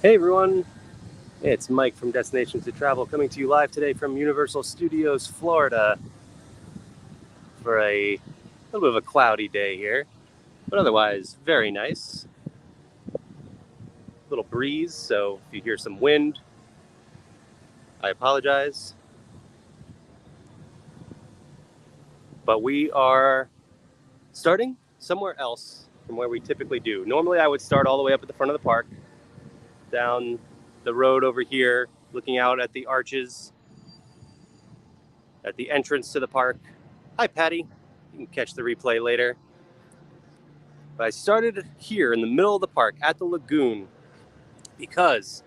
Hey everyone, it's Mike from Destinations to Travel coming to you live today from Universal Studios, Florida for a little bit of a cloudy day here, but otherwise very nice. Little breeze, so if you hear some wind, I apologize. But we are starting somewhere else from where we typically do. Normally I would start all the way up at the front of the park, down the road over here, looking out at the arches, at the entrance to the park. Hi Patty, you can catch the replay later. But I started here in the middle of the park at the lagoon because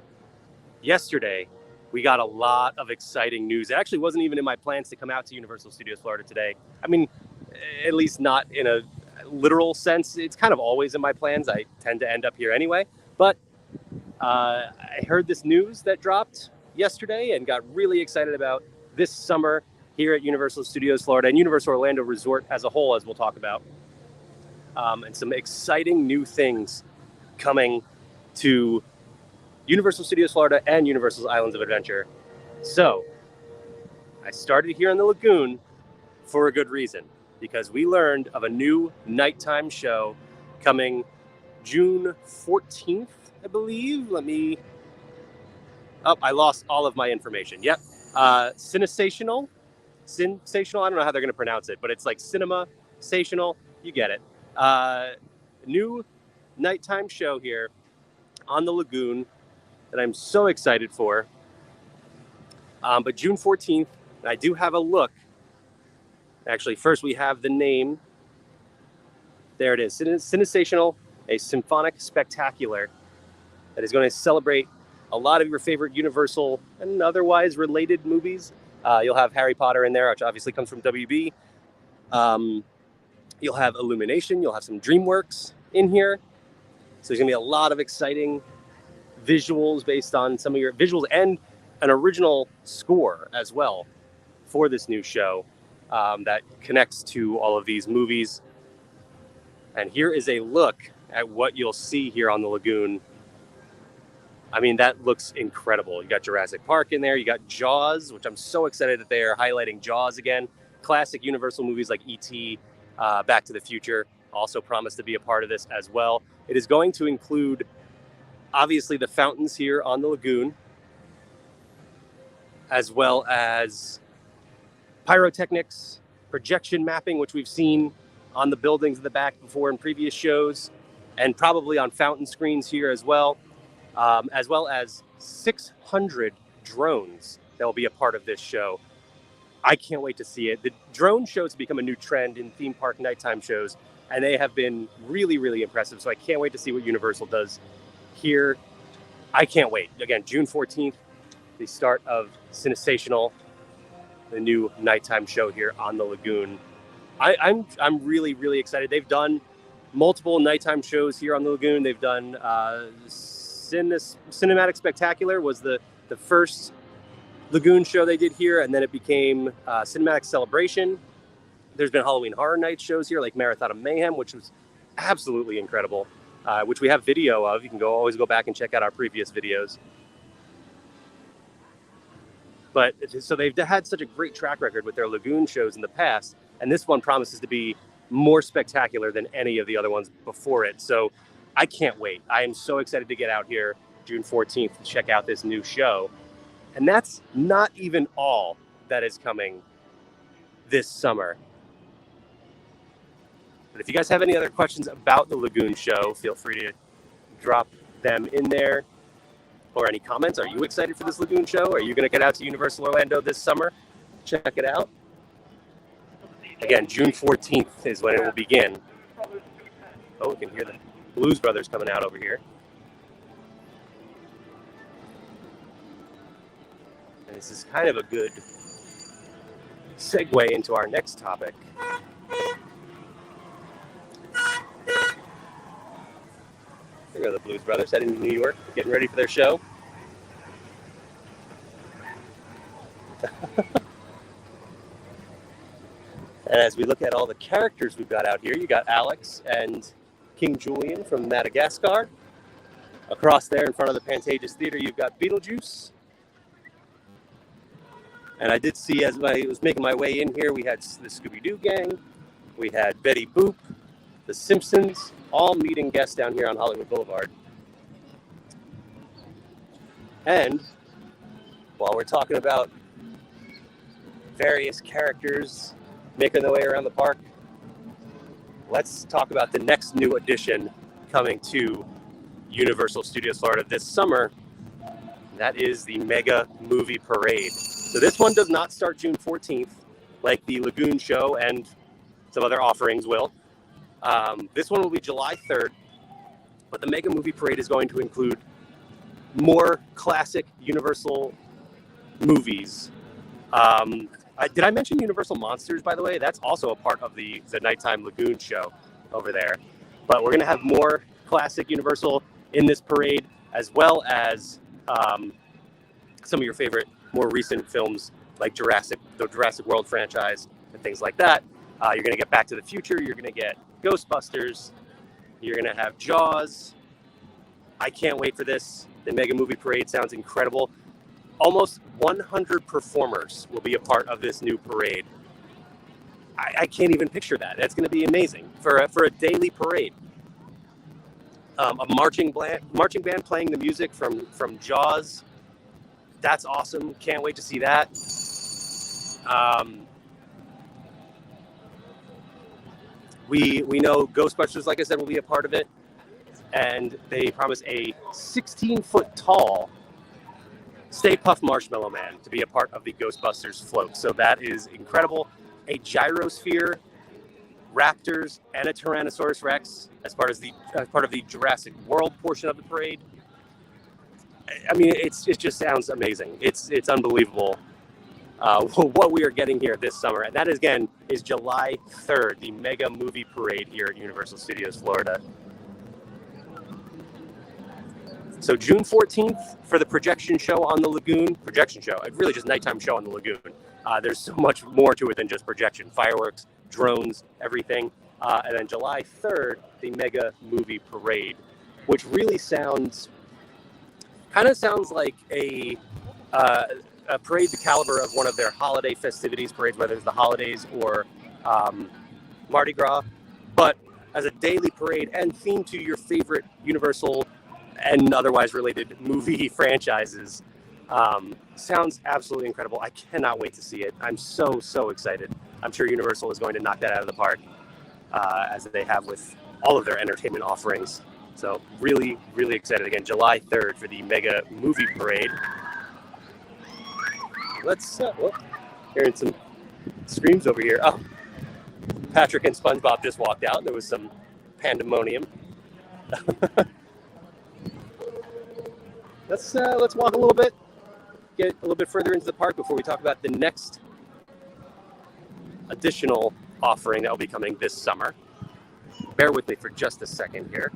yesterday we got a lot of exciting news. It actually wasn't even in my plans to come out to Universal Studios Florida today. I mean, at least not in a literal sense. It's kind of always in my plans. I tend to end up here anyway. But I heard this news that dropped yesterday and got really excited about this summer here at Universal Studios Florida and Universal Orlando Resort as a whole, as we'll talk about. And some exciting new things coming to Universal Studios Florida and Universal's Islands of Adventure. So I started here in the lagoon for a good reason, because we learned of a new nighttime show coming June 14th, I believe. I lost all of my information. Yep. Sensational. I don't know how they're going to pronounce it, but it's like cinema-sational. You get it. New nighttime show here on the lagoon that I'm so excited for. But June 14th, I do have a look. Actually, first we have the name. There it is. Sensational, a symphonic spectacular that is going to celebrate a lot of your favorite Universal and otherwise related movies. You'll have Harry Potter in there, which obviously comes from WB. You'll have Illumination. You'll have some DreamWorks in here. So there's going to be a lot of exciting visuals based on some of your visuals and an original score as well for this new show that connects to all of these movies. And here is a look at what you'll see here on the lagoon. I mean, that looks incredible. You got Jurassic Park in there. You got Jaws, which I'm so excited that they are highlighting Jaws again. Classic Universal movies like E.T., Back to the Future also promise to be a part of this as well. It is going to include, obviously, the fountains here on the lagoon, as well as pyrotechnics, projection mapping, which we've seen on the buildings in the back before in previous shows, and probably on fountain screens here as well as 600 drones that will be a part of this show. I can't wait to see it. The drone shows have become a new trend in theme park nighttime shows, and they have been really, really impressive. So I can't wait to see what Universal does here. I can't wait. Again, June 14th, the start of Sensational, the new nighttime show here on the lagoon. I'm really, really excited. They've done multiple nighttime shows here on the lagoon. They've done Cinematic Spectacular was the first lagoon show they did here, and then it became Cinematic Celebration. There's been Halloween Horror Night shows here, like Marathon of Mayhem, which was absolutely incredible, which we have video of. You can always go back and check out our previous videos. But so they've had such a great track record with their lagoon shows in the past, and this one promises to be more spectacular than any of the other ones before it. So I can't wait. I am so excited to get out here June 14th to check out this new show. And that's not even all that is coming this summer. But if you guys have any other questions about the lagoon show, feel free to drop them in there. Or any comments. Are you excited for this lagoon show? Are you going to get out to Universal Orlando this summer? Check it out. Again, June 14th is when it will begin. Oh, we can hear the Blues Brothers coming out over here. And this is kind of a good segue into our next topic. There go the Blues Brothers heading to New York, getting ready for their show. And as we look at all the characters we've got out here, you got Alex and King Julian from Madagascar. Across there in front of the Pantages Theater, you've got Beetlejuice. And I did see, as I was making my way in here, we had the Scooby-Doo gang, we had Betty Boop, the Simpsons, all meeting guests down here on Hollywood Boulevard. And while we're talking about various characters making their way around the park, let's talk about the next new addition coming to Universal Studios Florida this summer. That is the Mega Movie Parade. So this one does not start June 14th like the Lagoon Show and some other offerings will. This one will be July 3rd, but the Mega Movie Parade is going to include more classic Universal movies. Did I mention Universal Monsters, by the way? That's also a part of the nighttime Lagoon Show over there. But we're going to have more classic Universal in this parade, as well as some of your favorite, more recent films like the Jurassic World franchise and things like that. You're going to get Back to the Future. You're going to get Ghostbusters. You're going to have Jaws. I can't wait for this. The Mega Movie Parade sounds incredible. Almost 100 performers will be a part of this new parade. I can't even picture that. That's going to be amazing for a daily parade. A marching band playing the music from Jaws. That's awesome. Can't wait to see that. We know Ghostbusters, like I said, will be a part of it. And they promise a 16-foot tall Stay Puft Marshmallow Man to be a part of the Ghostbusters float. So that is incredible. A gyrosphere, raptors, and a Tyrannosaurus Rex as part of the Jurassic World portion of the parade. I mean, it just sounds amazing. It's unbelievable what we are getting here this summer. And that, again, is July 3rd, the Mega Movie Parade here at Universal Studios Florida. So June 14th for the projection show on the Lagoon. Projection show, really just nighttime show on the Lagoon. There's so much more to it than just projection. Fireworks, drones, everything. And then July 3rd, the Mega Movie Parade, which really sounds like a parade the caliber of one of their holiday festivities parades, whether it's the holidays or Mardi Gras, but as a daily parade and themed to your favorite Universal and otherwise related movie franchises. Sounds absolutely incredible. I cannot wait to see it. I'm so excited. I'm sure Universal is going to knock that out of the park, as they have with all of their entertainment offerings. So really excited. Again, July 3rd for the Mega Movie Parade. Let's hearing some screams over here. Oh, Patrick and SpongeBob just walked out. There was some pandemonium. Let's walk a little bit, get a little bit further into the park before we talk about the next additional offering that will be coming this summer. Bear with me for just a second here.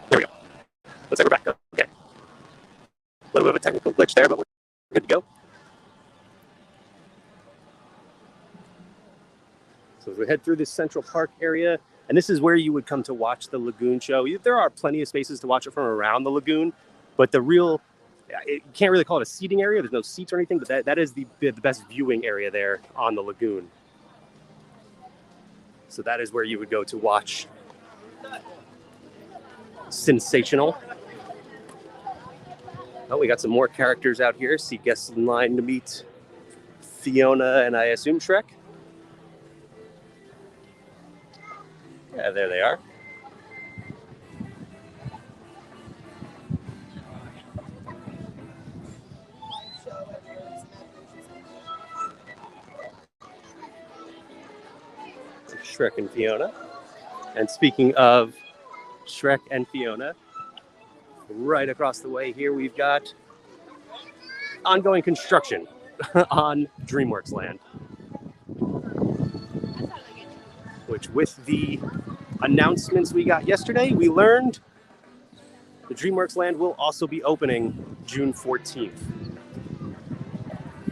There we go. Looks like we're back. Okay. A little bit of a technical glitch there, but we're good to go. So as we head through this Central Park area, and this is where you would come to watch the Lagoon Show. There are plenty of spaces to watch it from around the Lagoon, but you can't really call it a seating area. There's no seats or anything, but that is the best viewing area there on the Lagoon. So that is where you would go to watch Sensational. Oh, we got some more characters out here. See guests in line to meet Fiona and I assume Shrek. Yeah, there they are. Shrek and Fiona. And speaking of Shrek and Fiona, right across the way here we've got ongoing construction on DreamWorks Land. Which, with the announcements we got yesterday, we learned the DreamWorks Land will also be opening June 14th.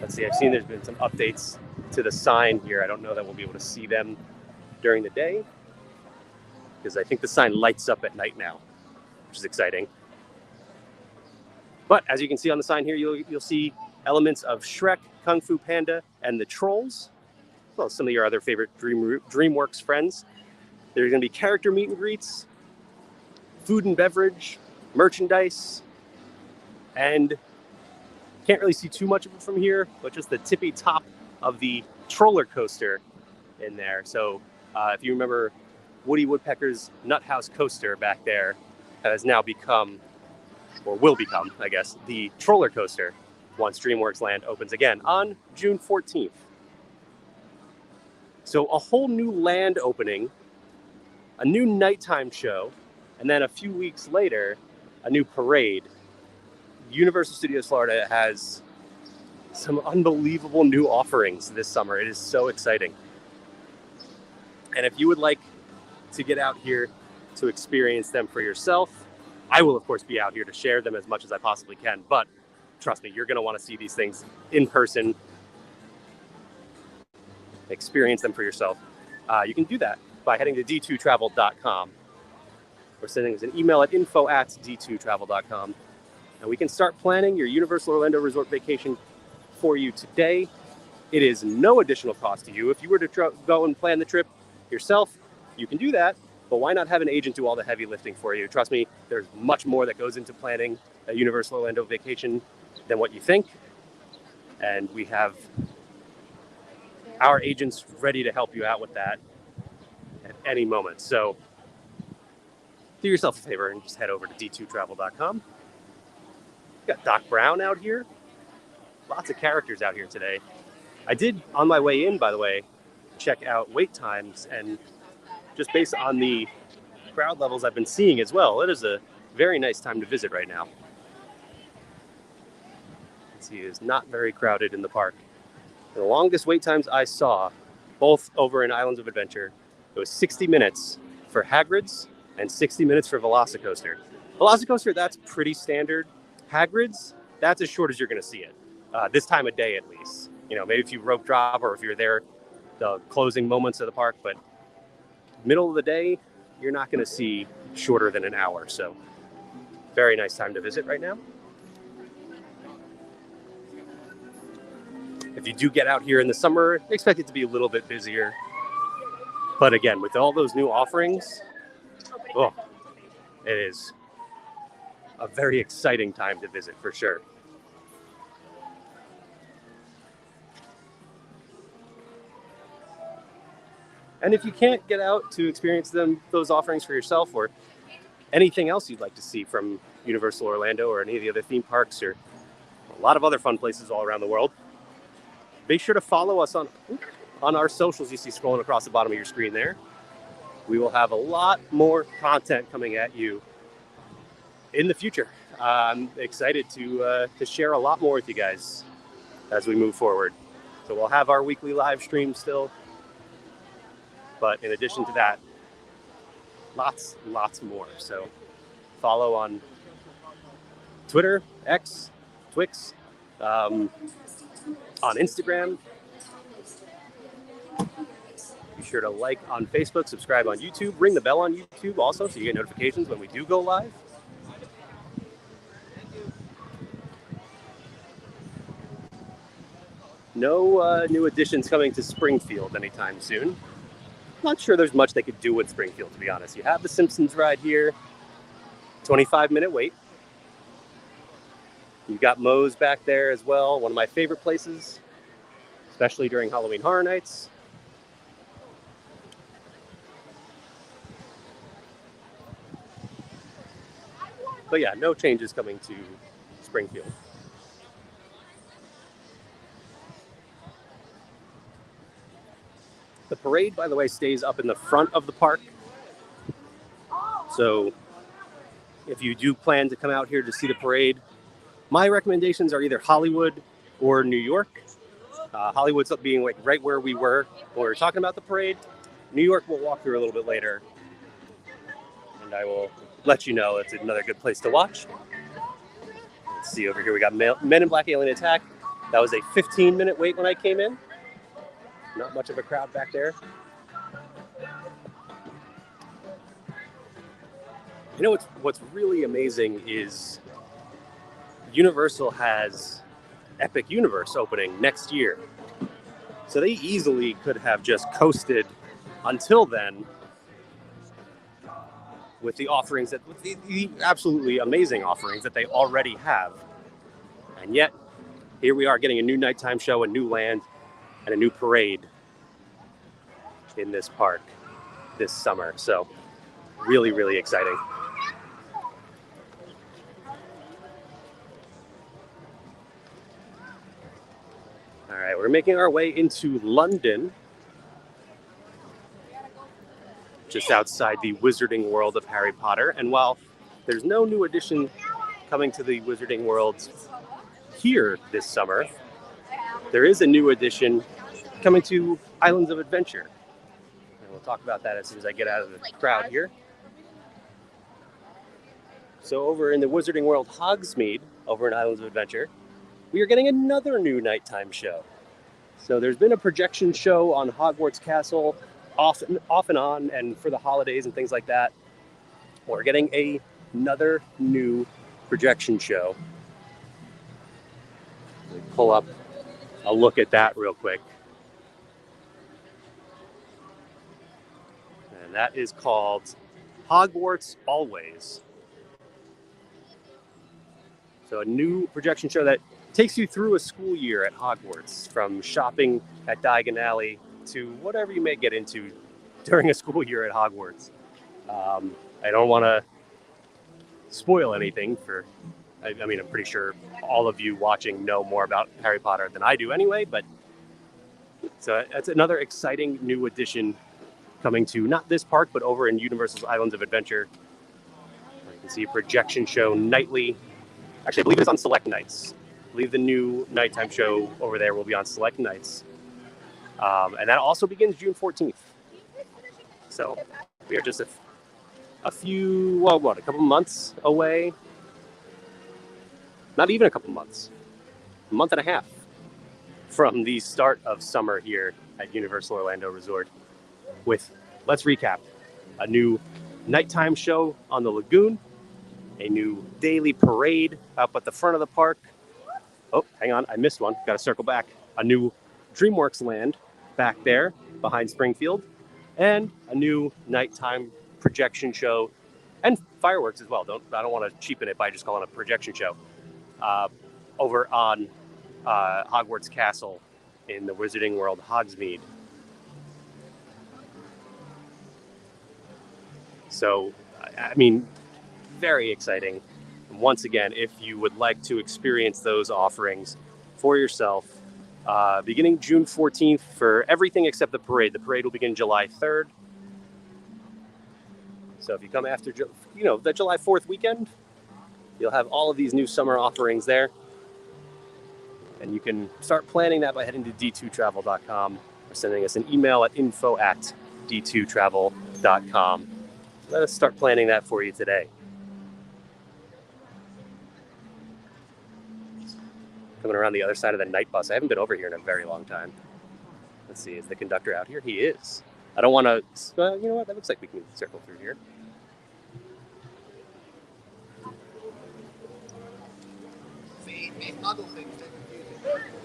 Let's see, I've seen there's been some updates to the sign here. I don't know that we'll be able to see them during the day, because I think the sign lights up at night now, which is exciting. But as you can see on the sign here, you'll see elements of Shrek, Kung Fu Panda, and the Trolls, as well as some of your other favorite DreamWorks friends. There's going to be character meet and greets, food and beverage, merchandise, and can't really see too much of it from here, but just the tippy top of the Troller Coaster in there. So if you remember, Woody Woodpecker's Nut House Coaster back there has now become, or will become, I guess, the Troller Coaster once DreamWorks Land opens again on June 14th. So a whole new land opening, a new nighttime show, and then a few weeks later, a new parade. Universal Studios Florida has some unbelievable new offerings this summer. It is so exciting. And if you would like to get out here to experience them for yourself, I will, of course, be out here to share them as much as I possibly can. But trust me, you're going to want to see these things in person, experience them for yourself. You can do that by heading to d2travel.com or sending us an email at info@d2travel.com. And we can start planning your Universal Orlando Resort vacation for you today. It is no additional cost to you. If you were to go and plan the trip yourself, you can do that. But why not have an agent do all the heavy lifting for you? Trust me, there's much more that goes into planning a Universal Orlando vacation than what you think. And we have our agents ready to help you out with that at any moment. So do yourself a favor and just head over to d2travel.com. Got Doc Brown out here. Lots of characters out here today. I did, on my way in, by the way, check out wait times, and just based on the crowd levels I've been seeing as well, it is a very nice time to visit right now. Let's see, it is not very crowded in the park. The longest wait times I saw, both over in Islands of Adventure, it was 60 minutes for Hagrid's and 60 minutes for Velocicoaster. Velocicoaster, that's pretty standard. Hagrid's, that's as short as you're going to see it, this time of day at least. You know, maybe if you rope drop or if you're there the closing moments of the park, but middle of the day, you're not going to see shorter than an hour. So very nice time to visit right now. If you do get out here in the summer, expect it to be a little bit busier. But again, with all those new offerings, oh, it is a very exciting time to visit for sure. And if you can't get out to experience those offerings for yourself, or anything else you'd like to see from Universal Orlando or any of the other theme parks or a lot of other fun places all around the world, be sure to follow us on our socials you see scrolling across the bottom of your screen there. We will have a lot more content coming at you in the future. I'm excited to share a lot more with you guys as we move forward. So we'll have our weekly live stream still. But in addition to that, lots more. So follow on Twitter, X, Twix, on Instagram. Be sure to like on Facebook, subscribe on YouTube, ring the bell on YouTube also so you get notifications when we do go live. No new additions coming to Springfield anytime soon. Not sure there's much they could do with Springfield, to be honest. You have the Simpsons ride here, 25-minute wait. You've got Moe's back there as well, one of my favorite places, especially during Halloween Horror Nights. But yeah, no changes coming to Springfield. The parade, by the way, stays up in the front of the park. So if you do plan to come out here to see the parade, my recommendations are either Hollywood or New York. Hollywood's up being like right where we were when we were talking about the parade. New York we'll walk through a little bit later, and I will let you know it's another good place to watch. Let's see over here, we got Men in Black Alien Attack. That was a 15-minute wait when I came in. Not much of a crowd back there. You know what's really amazing is Universal has Epic Universe opening next year. So they easily could have just coasted until then with the offerings with the absolutely amazing offerings that they already have. And yet, here we are getting a new nighttime show, a new land, and a new parade in this park this summer. So really, really exciting. All right, we're making our way into London, just outside the Wizarding World of Harry Potter. And while there's no new addition coming to the Wizarding World here this summer, there is a new addition coming to Islands of Adventure. And we'll talk about that as soon as I get out of the crowd here. So over in the Wizarding World Hogsmeade, over in Islands of Adventure, we are getting another new nighttime show. So there's been a projection show on Hogwarts Castle off and on, and for the holidays and things like that. We're getting another new projection show. Let me pull up a look at that real quick. And that is called Hogwarts Always. So a new projection show that takes you through a school year at Hogwarts, from shopping at Diagon Alley to whatever you may get into during a school year at Hogwarts. I don't want to spoil anything I mean, I'm pretty sure all of you watching know more about Harry Potter than I do anyway, but so that's another exciting new addition coming to not this park, but over in Universal's Islands of Adventure. You can see a projection show nightly. Actually, I believe it's on select nights. I believe the new nighttime show over there will be on select nights. And that also begins June 14th. So we are just a couple months away. Not even a couple months. A month and a half from the start of summer here at Universal Orlando Resort with, let's recap, a new nighttime show on the lagoon, a new daily parade up at the front of the park. Oh, hang on, I missed one. Got to circle back. A new DreamWorks land back there behind Springfield, and a new nighttime projection show and fireworks as well. I don't want to cheapen it by just calling it a projection show. Over on Hogwarts Castle in the Wizarding World Hogsmeade. So, I mean, very exciting. Once again, if you would like to experience those offerings for yourself, beginning June 14th for everything except the parade. The parade will begin July 3rd. So if you come after, the July 4th weekend, you'll have all of these new summer offerings there. And you can start planning that by heading to d2travel.com or sending us an email at info@d2travel.com. Let us start planning that for you today. Coming around the other side of the night bus. I haven't been over here in a very long time. Let's see, is the conductor out here? He is. I don't want to, you know what? That looks like we can circle through here.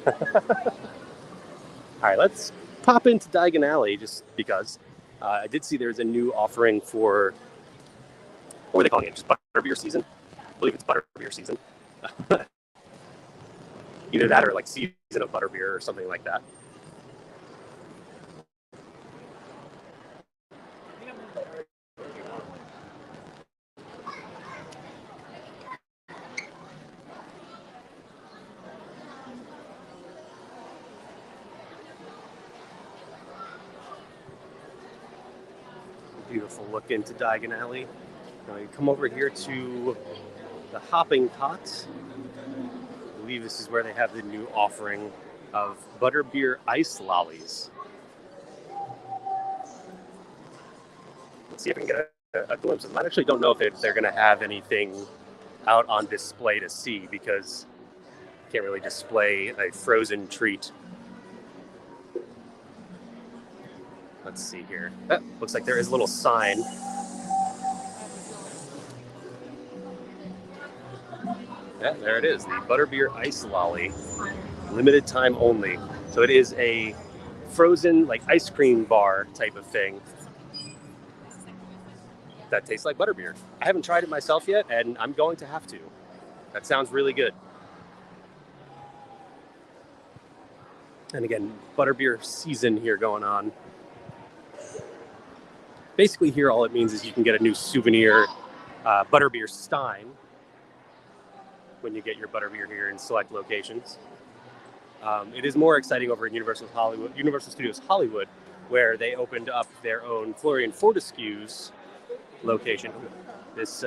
All right, let's pop into Diagon Alley just because I did see there's a new offering for, what were they calling it? Just butterbeer season? I believe it's butterbeer season. Either that or like season of butterbeer or something like that. beautiful look into Diagon Alley. Now you come over here to the Hopping Tots. I believe this is where they have the new offering of butterbeer ice lollies. Let's see if we can get a glimpse of them. I actually don't know if they're going to have anything out on display to see, because you can't really display a frozen treat. Let's see here. Oh, looks like there is a little sign. Yeah, there it is, the butterbeer ice lolly, limited time only. So it is a frozen, like, ice cream bar type of thing that tastes like butterbeer. I haven't tried it myself yet, and I'm going to have to. That sounds really good. And again, butterbeer season here going on. Basically here all it means is you can get a new souvenir butterbeer stein when you get your butterbeer here in select locations. It is more exciting over in Universal Studios Hollywood, where they opened up their own Florian Fortescue's location. This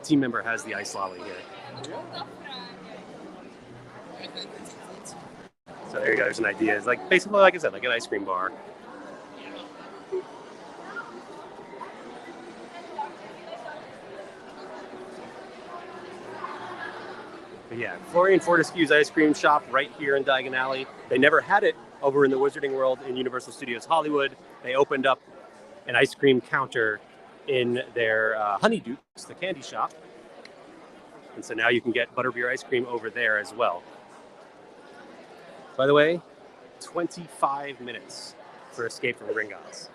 team member has the ice lolly here. So there you go, there's an idea. It's like, basically, like I said, like an ice cream bar. But yeah, Florian Fortescue's ice cream shop right here in Diagon Alley. They never had it over in the Wizarding World in Universal Studios Hollywood. They opened up an ice cream counter in their Honeydukes, the candy shop. And so now you can get butterbeer ice cream over there as well. By the way, 25 minutes for Escape from Gringotts.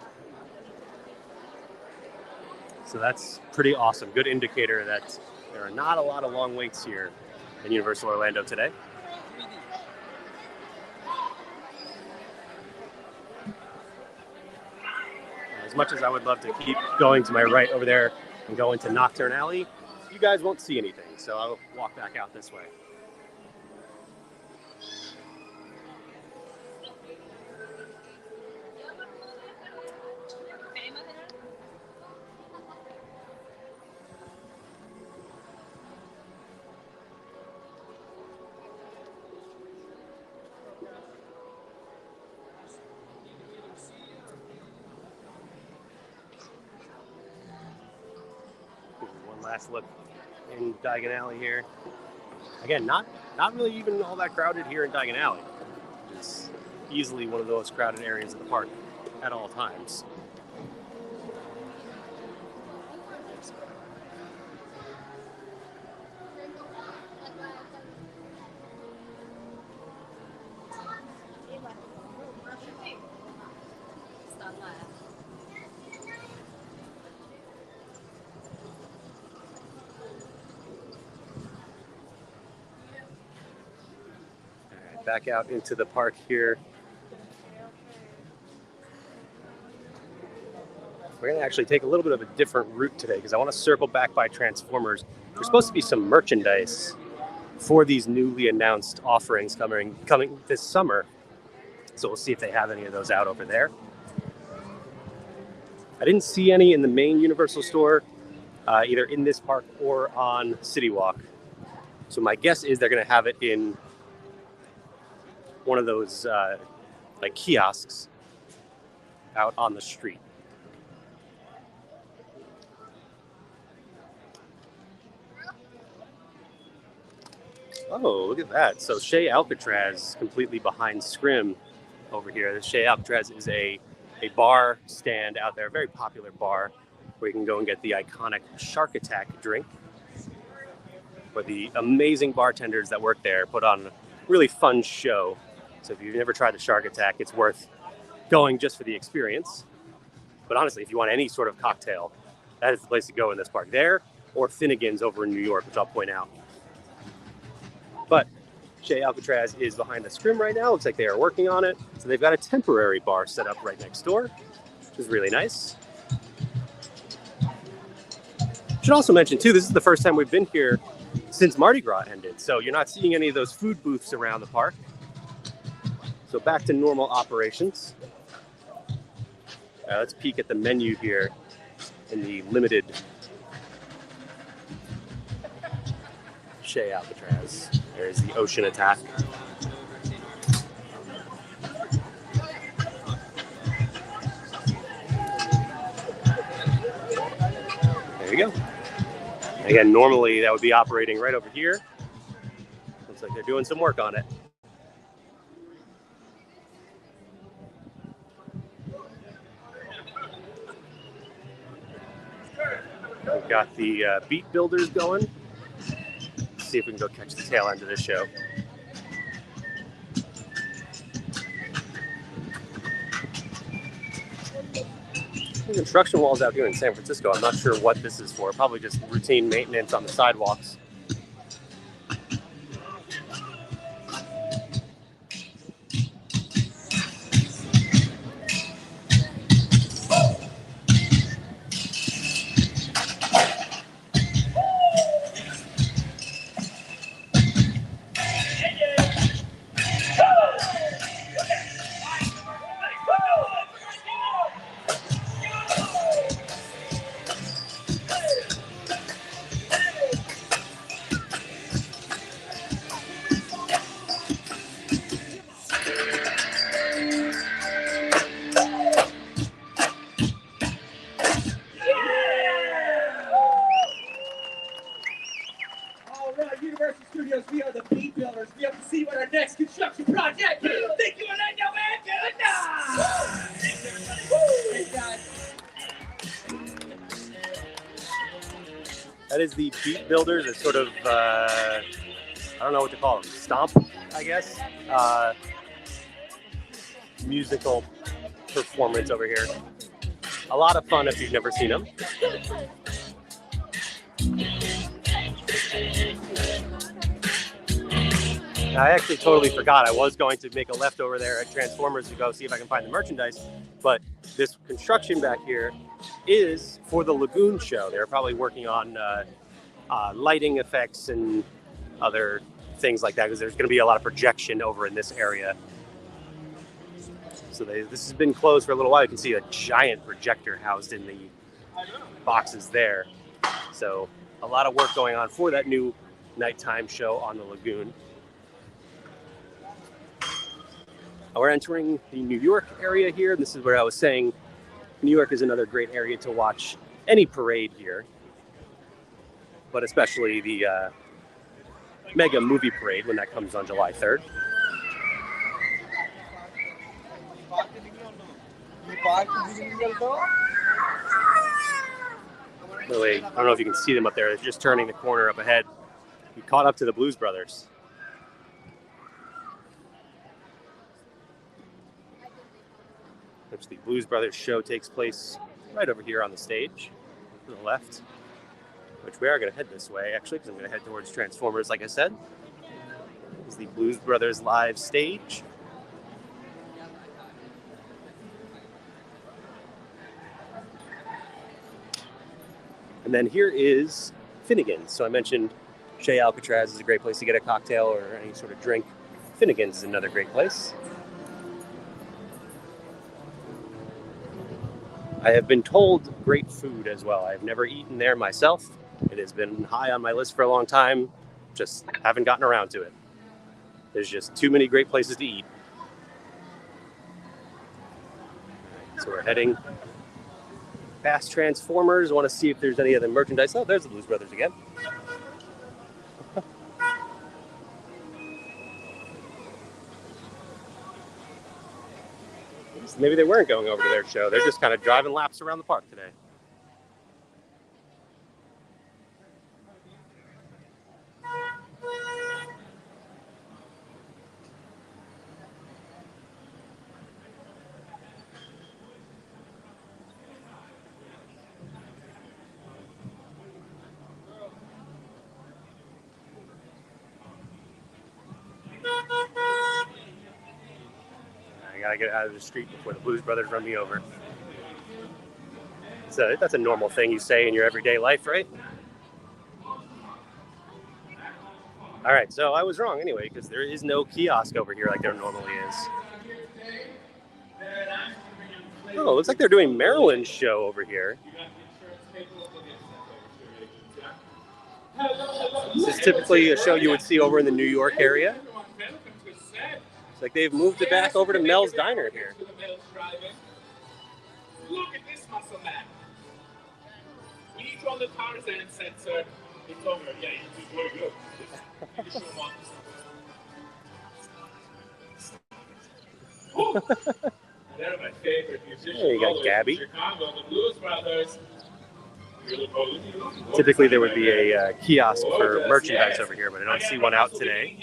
So that's pretty awesome. Good indicator that there are not a lot of long waits here in Universal Orlando today. As much as I would love to keep going to my right over there and go into Nocturne Alley, you guys won't see anything, so I'll walk back out this way. Last look in Diagon Alley here. Again, not really even all that crowded here in Diagon Alley. It's easily one of the most crowded areas of the park at all times. Back out into the park here. We're going to actually take a little bit of a different route today because I want to circle back by Transformers. There's supposed to be some merchandise for these newly announced offerings coming this summer. So we'll see if they have any of those out over there. I didn't see any in the main Universal store, either in this park or on City Walk. So my guess is they're going to have it in one of those like kiosks out on the street. Oh, look at that. So Chez Alcatraz completely behind Scrim over here. The Chez Alcatraz is a bar stand out there, a very popular bar where you can go and get the iconic Shark Attack drink. Where the amazing bartenders that work there put on a really fun show. So if you've never tried the Shark Attack, it's worth going just for the experience. But honestly, if you want any sort of cocktail, that is the place to go in this park. There, or Finnegan's over in New York, which I'll point out. But Chez Alcatraz is behind the Scrim right now. Looks like they are working on it. So they've got a temporary bar set up right next door, which is really nice. Should also mention, too, this is the first time we've been here since Mardi Gras ended. So you're not seeing any of those food booths around the park. So back to normal operations. Let's peek at the menu here. in the limited Che Alcatraz. There's the Ocean Attack. There you go. Again, normally that would be operating right over here. Looks like they're doing some work on it. We've got the Beat Builders going. Let's see if we can go catch the tail end of this show. The construction walls out here in San Francisco, I'm not sure what this is for. Probably just routine maintenance on the sidewalks. That is the Beat Builders. It's sort of, I don't know what to call them, stomp, I guess. Musical performance over here. A lot of fun if you've never seen them. I actually totally forgot. I was going to make a left over there at Transformers to go see if I can find the merchandise, but this construction back here is for the Lagoon show. They're probably working on lighting effects and other things like that, because there's going to be a lot of projection over in this area. So this has been closed for a little while. You can see a giant projector housed in the boxes there. So a lot of work going on for that new nighttime show on the Lagoon. We're entering the New York area here. This is where I was saying New York is another great area to watch any parade here, but especially the Mega Movie Parade when that comes on July 3rd. Really, I don't know if you can see them up there. They're just turning the corner up ahead. We caught up to the Blues Brothers. Which the Blues Brothers show takes place right over here on the stage to the left, which we are going to head this way actually, because I'm going to head towards Transformers. Like I said, this is the Blues Brothers live stage. And then here is Finnegan's. So I mentioned Che Alcatraz is a great place to get a cocktail or any sort of drink. Finnegan's is another great place. I have been told great food as well. I've never eaten there myself. It has been high on my list for a long time. Just haven't gotten around to it. There's just too many great places to eat. So we're heading past Transformers. I want to see if there's any other merchandise. Oh, there's the Blues Brothers again. Maybe they weren't going over to their show. They're just kind of driving laps around the park today. I get out of the street before the Blues Brothers run me over. So that's a normal thing you say in your everyday life, right? All right, so I was wrong anyway, because there is no kiosk over here like there normally is. Oh, it looks like they're doing Marilyn's show over here. This is typically a show you would see over in the New York area. It's like they've moved it back over to Mel's Diner here. Look at this muscle man. We need to run the Tarzan sensor. It's over. Yeah, it's very good. They're my favorite musicians. There you got Gabby. Chicago, the Blues Brothers. Typically there would be a kiosk for merchandise over here, but I don't see one out today.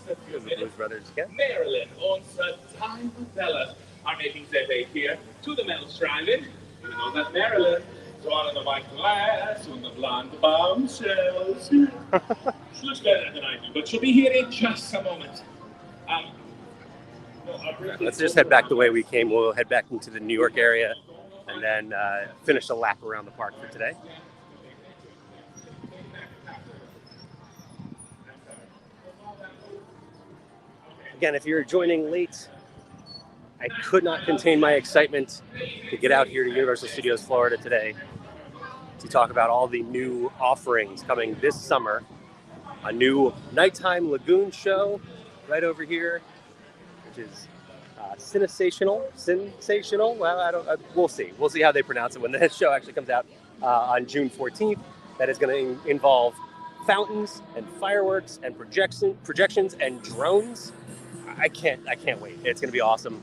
The Blues Brothers again. Marilyn owns Time Fellas are making their way here to the Mel's Drive-In. You know that Marilyn, drawn in the white glass with the blonde bombshells. She looks better than I do, but she'll be here in just a moment. Let's just head back the way we came. We'll head back into the New York area and then finish a lap around the park for today. Again, if you're joining late, I could not contain my excitement to get out here to Universal Studios Florida today to talk about all the new offerings coming this summer. A new nighttime lagoon show right over here, which is sensational. Well, we'll see. We'll see how they pronounce it when the show actually comes out on June 14th. That is going to involve fountains and fireworks and projections and drones. I can't wait. It's going to be awesome.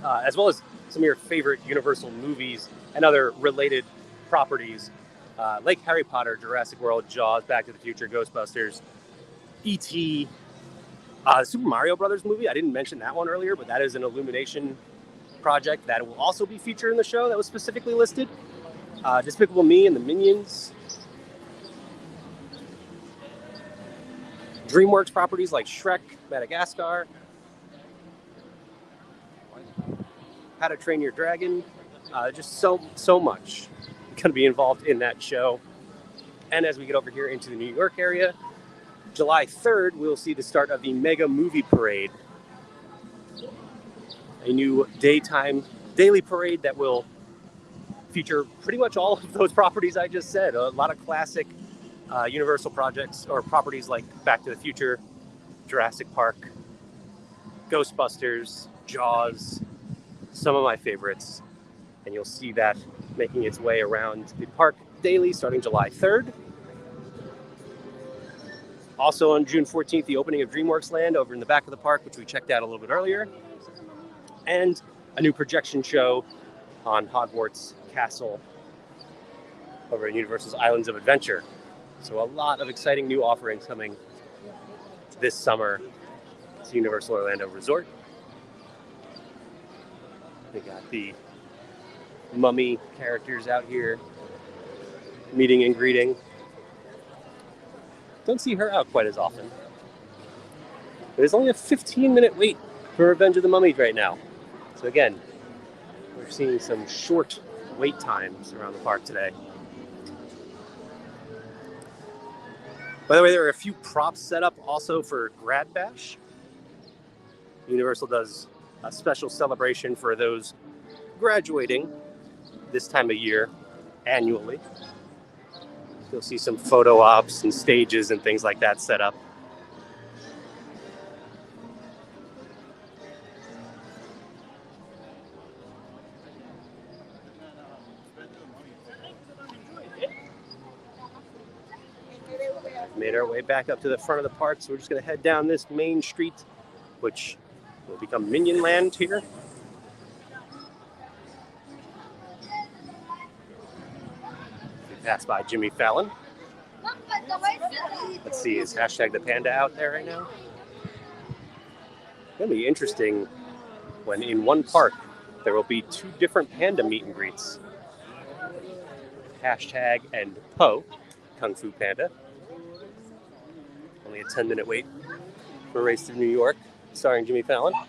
As well as some of your favorite Universal movies and other related properties, like Harry Potter, Jurassic World, Jaws, Back to the Future, Ghostbusters, E.T., Super Mario Brothers movie. I didn't mention that one earlier, but that is an Illumination project that will also be featured in the show that was specifically listed. Despicable Me and the Minions. DreamWorks properties like Shrek, Madagascar, How to Train Your Dragon. Just so much going to be involved in that show. And as we get over here into the New York area, July 3rd, we'll see the start of the Mega Movie Parade, a new daily parade that will feature pretty much all of those properties I just said. A lot of classic Universal projects or properties like Back to the Future, Jurassic Park, Ghostbusters, Jaws, some of my favorites. And you'll see that making its way around the park daily starting July 3rd. Also on June 14th, the opening of DreamWorks Land over in the back of the park, which we checked out a little bit earlier. And a new projection show on Hogwarts Castle over in Universal's Islands of Adventure. So a lot of exciting new offerings coming this summer to Universal Orlando Resort. We got the Mummy characters out here meeting and greeting. Don't see her out quite as often. There's only a 15-minute wait for Revenge of the Mummy right now. So again, we're seeing some short wait times around the park today. By the way, there are a few props set up also for Grad Bash. Universal does a special celebration for those graduating this time of year annually. You'll see some photo ops and stages and things like that set up. Made our way back up to the front of the park, so we're just going to head down this main street, which will become Minion Land here. We pass by Jimmy Fallon. Let's see, is hashtag the panda out there right now? It's going to be interesting when in one park there will be two different panda meet and greets. Hashtag and Po, Kung Fu Panda. Only a 10-minute wait for a race through New York, starring Jimmy Fallon. I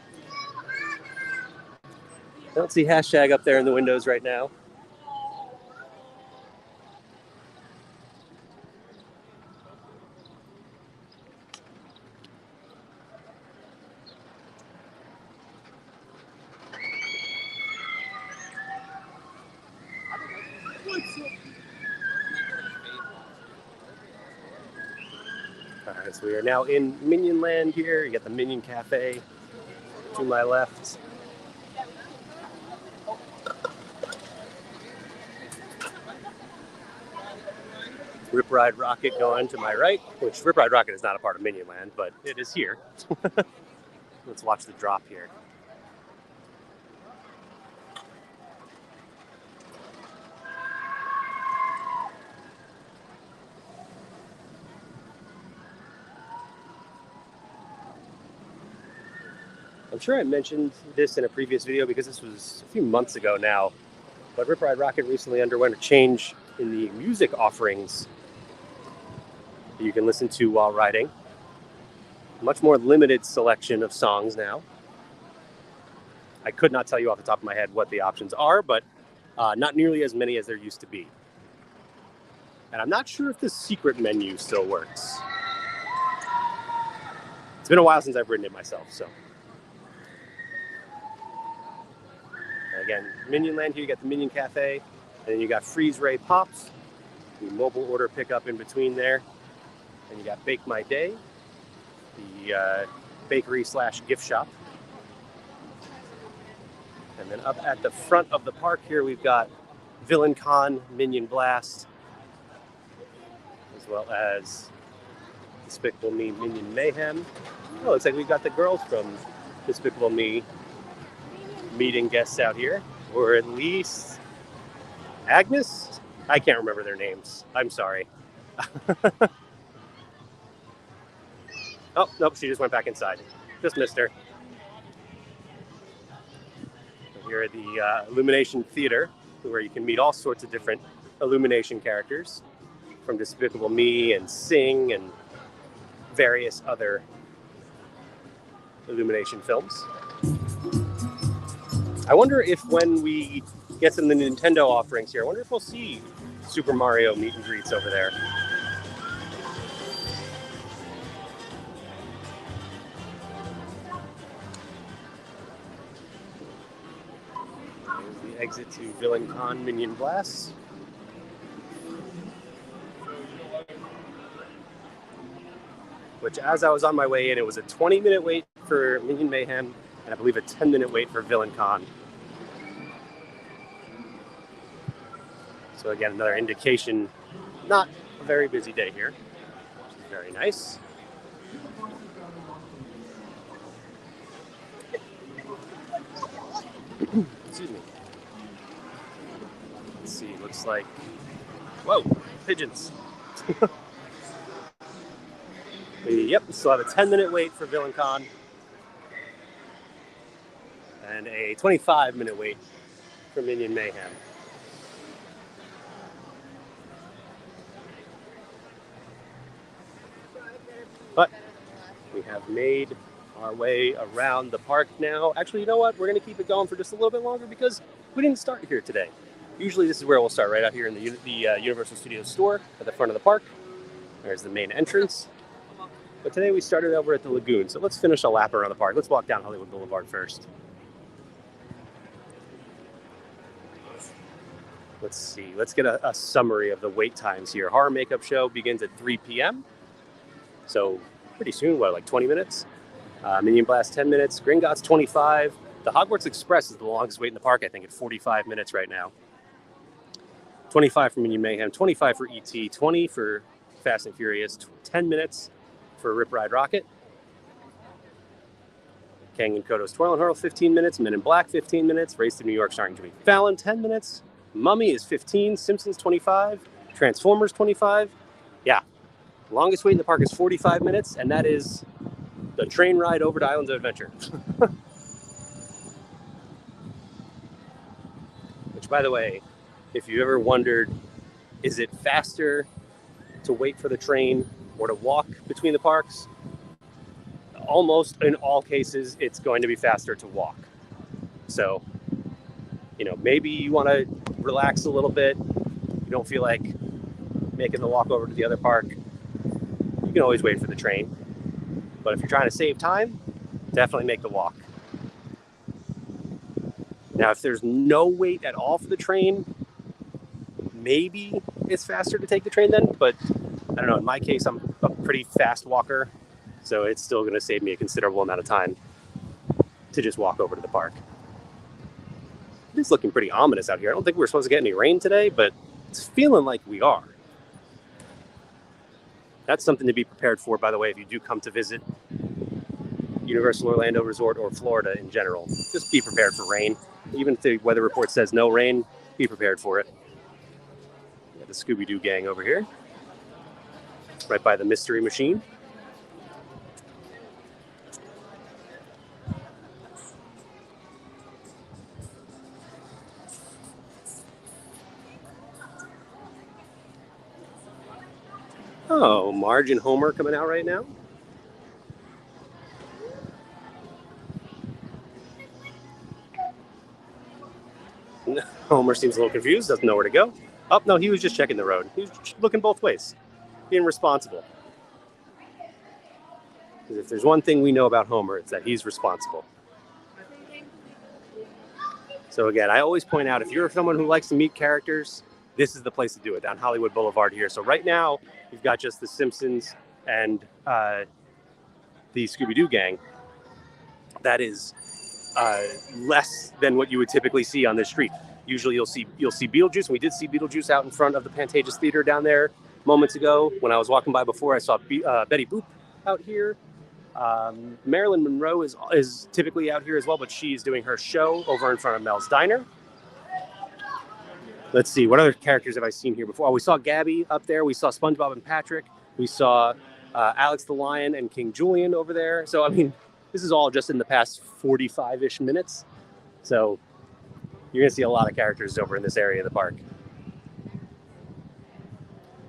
don't see hashtag up there in the windows right now. All right, so we are now in Minion Land here. You got the Minion Cafe to my left. Rip Ride Rockit going to my right, which Rip Ride Rockit is not a part of Minion Land, but it is here. Let's watch the drop here. I'm sure I mentioned this in a previous video because this was a few months ago now, but Rip Ride Rockit recently underwent a change in the music offerings that you can listen to while riding. Much more limited selection of songs now. I could not tell you off the top of my head what the options are, but not nearly as many as there used to be. And I'm not sure if the secret menu still works. It's been a while since I've ridden it myself, so. Again, Minion Land here, you got the Minion Cafe, and then you got Freeze Ray Pops, the mobile order pickup in between there. And you got Bake My Day, the bakery / gift shop. And then up at the front of the park here, we've got Villain Con, Minion Blast, as well as Despicable Me, Minion Mayhem. Oh, looks like we've got the girls from Despicable Me meeting guests out here, or at least Agnes? I can't remember their names. I'm sorry. Oh, nope, she just went back inside. Just missed her. Here at the Illumination Theater, where you can meet all sorts of different Illumination characters from Despicable Me and Sing and various other Illumination films. I wonder if when we get some of the Nintendo offerings here, I wonder if we'll see Super Mario meet and greets over there. There's the exit to Villain Con Minion Blast. Which, as I was on my way in, it was a 20-minute wait for Minion Mayhem, and I believe a 10-minute wait for Villain Con. So again, another indication, not a very busy day here, which is very nice. Excuse me. Let's see, looks like, whoa, pigeons. Yep, still have a 10-minute wait for Villain Con. And a 25-minute wait for Minion Mayhem. But we have made our way around the park now. Actually, you know what? We're going to keep it going for just a little bit longer because we didn't start here today. Usually this is where we'll start, right out here in the Universal Studios store at the front of the park. There's the main entrance. But today we started over at the Lagoon, so let's finish a lap around the park. Let's walk down Hollywood Boulevard first. Let's see. Let's get a summary of the wait times here. Horror Makeup Show begins at 3 p.m. So pretty soon, what, like 20 minutes? Minion Blast, 10 minutes. Gringotts, 25. The Hogwarts Express is the longest wait in the park, I think, at 45 minutes right now. 25 for Minion Mayhem, 25 for E.T., 20 for Fast and Furious, 10 minutes for Rip Ride Rockit. Kang and Kodos Twirl and Hurl, 15 minutes. Men in Black, 15 minutes. Race to New York starring Jimmy Fallon, 10 minutes. Mummy is 15. Simpsons, 25. Transformers, 25. Yeah. Longest wait in the park is 45 minutes, and that is the train ride over to Islands of Adventure. Which, by the way, if you ever wondered, is it faster to wait for the train or to walk between the parks? Almost in all cases, it's going to be faster to walk. So, you know, maybe you want to relax a little bit. You don't feel like making the walk over to the other park. You can always wait for the train. But if you're trying to save time, definitely make the walk. Now, if there's no wait at all for the train, maybe it's faster to take the train then. But I don't know. In my case, I'm a pretty fast walker, so it's still going to save me a considerable amount of time to just walk over to the park. It's looking pretty ominous out here. I don't think we're supposed to get any rain today, but it's feeling like we are. That's something to be prepared for, by the way, if you do come to visit Universal Orlando Resort or Florida in general. Just be prepared for rain. Even if the weather report says no rain, be prepared for it. We got the Scooby-Doo gang over here, right by the Mystery Machine. Oh, Marge and Homer coming out right now. Homer seems a little confused, doesn't know where to go. Oh, no, he was just checking the road. He was looking both ways, being responsible. Because if there's one thing we know about Homer, it's that he's responsible. So again, I always point out, if you're someone who likes to meet characters, this is the place to do it, down Hollywood Boulevard here. So right now, you've got just the Simpsons and the Scooby-Doo gang. That is less than what you would typically see on this street. Usually you'll see Beetlejuice, and we did see Beetlejuice out in front of the Pantages Theater down there moments ago. When I was walking by before, I saw Betty Boop out here. Marilyn Monroe is typically out here as well, but she's doing her show over in front of Mel's Diner. Let's see, what other characters have I seen here before? Oh, we saw Gabby up there. We saw SpongeBob and Patrick. We saw Alex the Lion and King Julian over there. So, I mean, this is all just in the past 45-ish minutes. So you're going to see a lot of characters over in this area of the park.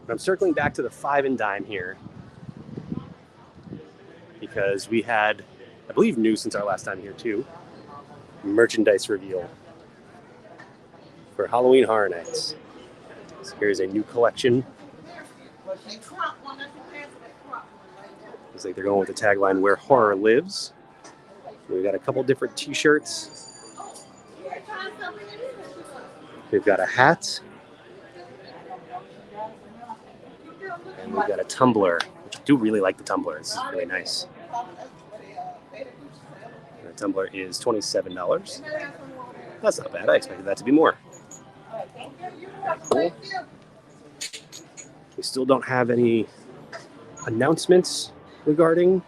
But I'm circling back to the Five and Dime here, because we had, I believe, new since our last time here too, merchandise reveal for Halloween Horror Nights. So here's a new collection. Looks like they're going with the tagline, "Where Horror Lives." We've got a couple different t-shirts. We've got a hat. And we've got a tumbler, which I do really like the tumbler. It's really nice. The tumbler is $27. That's not bad. I expected that to be more. Cool. We still don't have any announcements regarding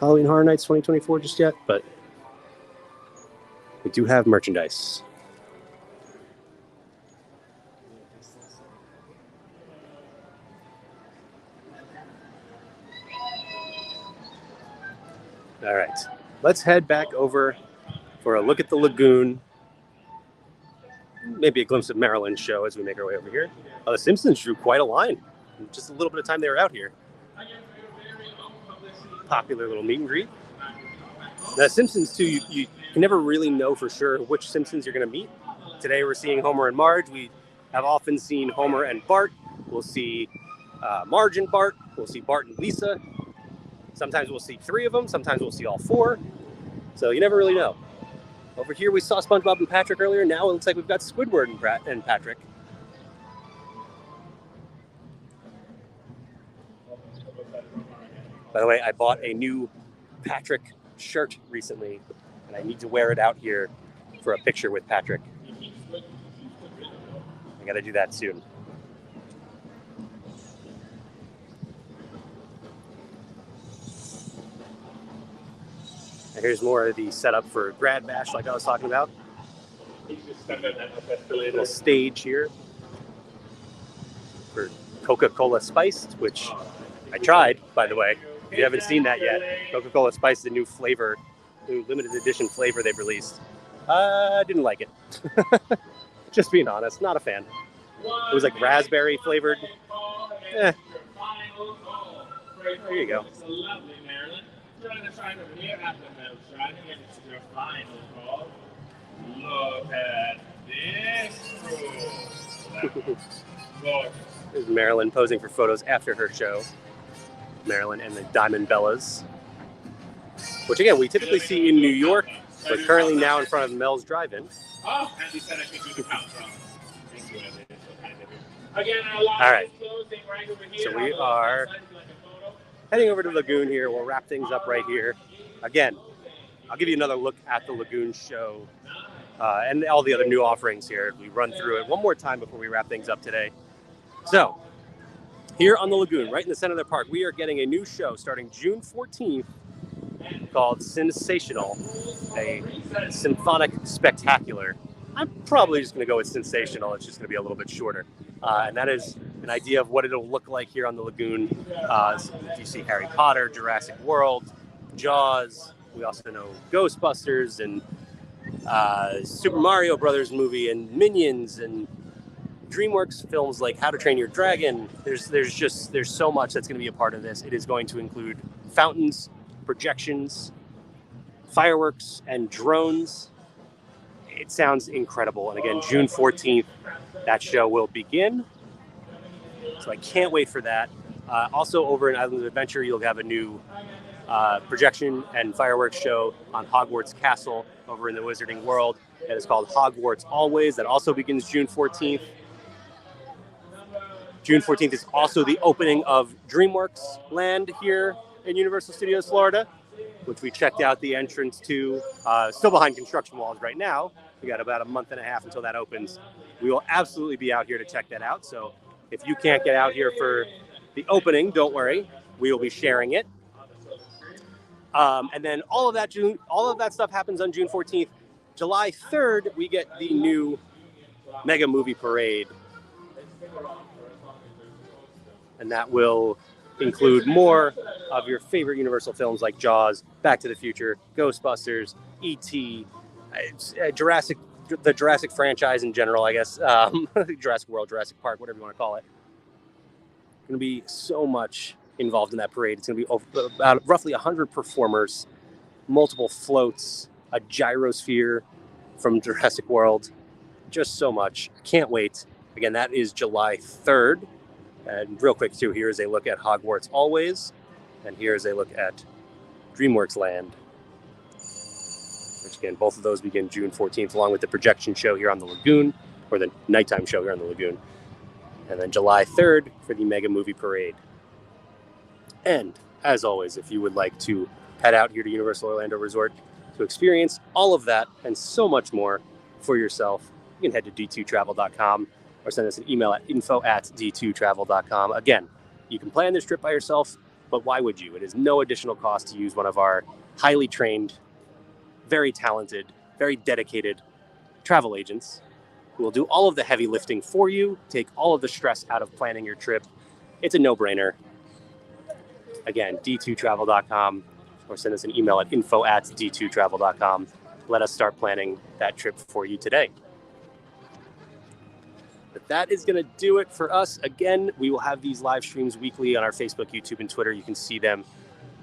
Halloween Horror Nights 2024 just yet, but we do have merchandise. All right, let's head back over for a look at the lagoon. Maybe a glimpse of Marilyn's show as we make our way over here. The Simpsons drew quite a line. Just a little bit of time they were out here. Popular little meet and greet. The Simpsons, too, you can never really know for sure which Simpsons you're going to meet. Today we're seeing Homer and Marge. We have often seen Homer and Bart. We'll see Marge and Bart. We'll see Bart and Lisa. Sometimes we'll see three of them. Sometimes we'll see all four. So you never really know. Over here we saw SpongeBob and Patrick earlier. Now it looks like we've got Squidward and Patrick. By the way, I bought a new Patrick shirt recently, and I need to wear it out here for a picture with Patrick. I gotta do that soon. And here's more of the setup for Grad Bash, like I was talking about. A little stage here for Coca-Cola Spiced, which I tried, by the way. If you haven't seen that yet, Coca-Cola Spiced is a new flavor, new limited edition flavor they've released. I didn't like it. Just being honest, not a fan. It was like raspberry flavored. There you go. Look at this. There's Marilyn posing for photos after her show. Marilyn and the Diamond Bellas, which again we typically see in New York, but currently now in front of Mel's Drive-In. Again, our line All right. is closing right over here. So we are heading over to the Lagoon here. We'll wrap things up right here. Again, I'll give you another look at the Lagoon show and all the other new offerings here. We run through it one more time before we wrap things up today. So, here on the Lagoon, right in the center of the park, we are getting a new show starting June 14th called Sensational, a symphonic spectacular. I'm probably just going to go with Sensational. It's just going to be a little bit shorter. And that is an idea of what it'll look like here on the Lagoon. So you see Harry Potter, Jurassic World, Jaws. We also know Ghostbusters and Super Mario Brothers movie and Minions and DreamWorks films like How to Train Your Dragon. There's so much that's going to be a part of this. It is going to include fountains, projections, fireworks, and drones. It sounds incredible. And again, June 14th, that show will begin. So I can't wait for that. Also over in Islands of Adventure, you'll have a new projection and fireworks show on Hogwarts Castle over in the Wizarding World. That is called Hogwarts Always. That also begins June 14th. June 14th is also the opening of DreamWorks Land here in Universal Studios Florida, which we checked out the entrance to. Still behind construction walls right now. We got about a month and a half until that opens. We will absolutely be out here to check that out. So if you can't get out here for the opening, don't worry. We will be sharing it. And then all of that stuff happens on June 14th. July 3rd, we get the new Mega Movie Parade. And that will include more of your favorite Universal films like Jaws, Back to the Future, Ghostbusters, E.T., the Jurassic franchise in general, I guess. Jurassic World, Jurassic Park, whatever you want to call it. Going to be so much involved in that parade. It's going to be about roughly 100 performers, multiple floats, a gyrosphere from Jurassic World. Just so much. Can't wait. Again, that is July 3rd. And real quick, too, here is a look at Hogwarts Always. And here is a look at DreamWorks Land. Which, again, both of those begin June 14th, along with the projection show here on the Lagoon, or the nighttime show here on the Lagoon. And then July 3rd for the Mega Movie Parade. And, as always, if you would like to head out here to Universal Orlando Resort to experience all of that and so much more for yourself, you can head to d2travel.com or send us an email at info@d2travel.com. Again, you can plan this trip by yourself, but why would you? It is no additional cost to use one of our highly trained, very talented, very dedicated travel agents who will do all of the heavy lifting for you, take all of the stress out of planning your trip. It's a no-brainer. Again, d2travel.com or send us an email at info@d2travel.com. Let us start planning that trip for you today. But that is going to do it for us. Again, we will have these live streams weekly on our Facebook, YouTube, and Twitter. You can see them,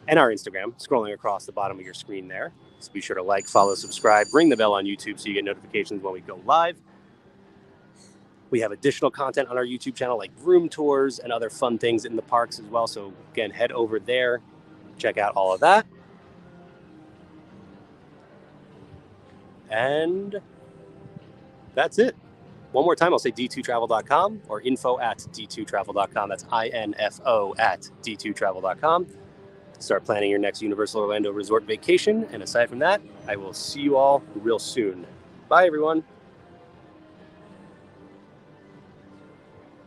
and our Instagram, scrolling across the bottom of your screen there. So be sure to like, follow, subscribe, ring the bell on YouTube so you get notifications when we go live. We have additional content on our YouTube channel like room tours and other fun things in the parks as well. So again, head over there, check out all of that. And that's it. One more time, I'll say d2travel.com or info@d2travel.com. That's info@d2travel.com. Start planning your next Universal Orlando Resort vacation. And aside from that, I will see you all real soon. Bye, everyone.